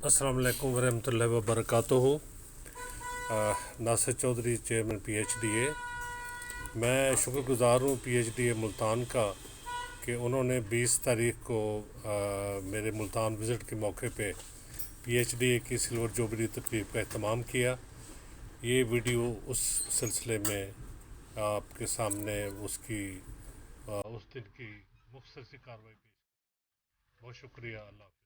अस्सलाम वालेकुम वरहमतुल्लाहि वबरकातुहू। Nasir Chaudhry, chairman PHDA। मैं शुक्रगुज़ार हूँ PHDA मुल्तान का कि उन्होंने 20 तारीख को मेरे मुल्तान विज़िट के मौके पे PHDA की सिल्वर जुबली तकरीब का एहतमाम किया। ये वीडियो उस सिलसिले में आपके सामने उसकी उस दिन की मुख्तसर सी कार्रवाई पेश। बहुत शुक्रिया। अल्लाह।